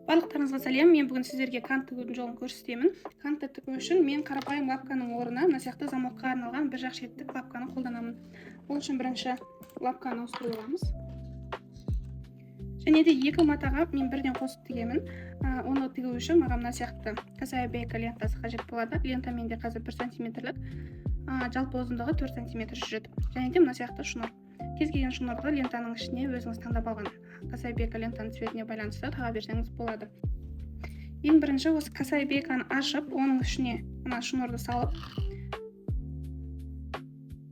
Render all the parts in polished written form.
Барлықтарыңызға сәлем. Мен бүгін сіздерге кант тігудің жолын көрсетемін. Кантты тігу үшін мен қарапайым лапканың орнына мына сияқты замокқа арналған бір жақ шеттік лапканы қолданамын. Ол үшін бірінші лапканы ауыстырып аламыз. Және де екі матаға мен бірден қосып тігемін. Оны тігу үшін маған мына сияқты косая бейка лентасы қажет болады. Лента менде қазір 1 сантиметрлік, жалпы ұзындығы 4 сантиметр жүреді. Және де мына сияқты шнур. Кез келген шнурды лентаның ішіне өзіңіз таңдап алған косая бейка лентаның цветіне байланысты таға берсеңіз болады. Ең бірінші осы косая бейканы ашып, оның ішіне мына шнурды салып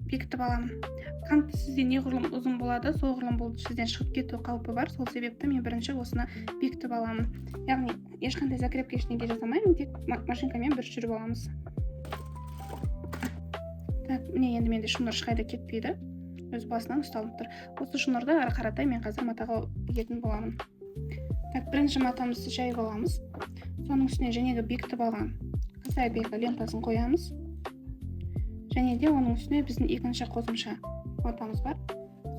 бекітіп аламын. Кант сізде неғұрлым ұзын болады, соғұрлым бұл сізден шығып кету қаупі бар. Сол себепті мен бірінші осыны бекітіп аламын. Яғни ешқандай закрепка ештеңе жасамаймын, тек машинкамен бір жүріп аламыз. Так, міне енді менде шнур ешқайда кетпейді. Өз басынан ұсталып тұр. Осы шнурды ары қаратай мен қазір матаға бекетін боламын. Так, бірінші матамызды жайып аламыз. Соның үстіне жәнегі бекітіп алған косая бейка лентасын қоямыз. Және де оның үстіне біздің екінші қосымша матамыз бар.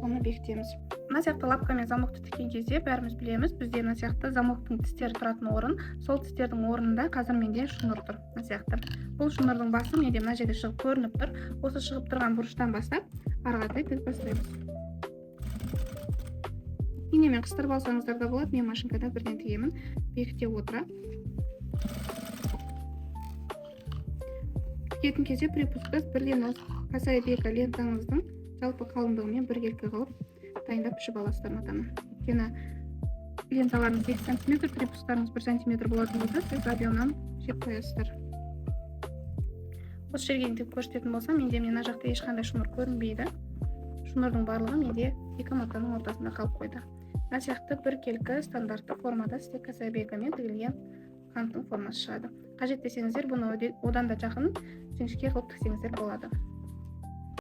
Соны бекітеміз. Мына сияқты лапкамен замокты тіккен кезде бәріміз білеміз, бізде мына сияқты замоктың тістері тұратын орын, сол тістердің орнында қазір менде шнур тұр. Мына сияқты. Бұл шнурдың басы менде мына жерде шығып көрініп тұр. Осы шығып тұрған бұрыштан бастап ары қаратай тігіп бастаймыз. Инемен қыстырып алсаңыздар да болады, мен машинкада бірден тігемін, бекіте отыра. Тігетін кезде припускас бірден осы косая бейка лентаңыздың жалпы қалыңдығымен біркелкі қылып дайындап пішіп аласыздар матаны. Өйткені ленталарыңыз 2 сантиметр, припускарыңыз 1 сантиметр болатын болса, сіз объемнан жеп қоясыздар. Осы жерге тігіп көрсететін болсам, менде мына жақта ешқандай шнур көрінбейді. Шнурдың барлығы менде екі матаның ортасында қалып қойды. Мына сияқты біркелкі стандартты формада сізде косая бейкамен тігілген канттың формасы шығады. Қажет десеңіздер, бұны одан да жақын жіңішке қылып тіксеңіздер болады.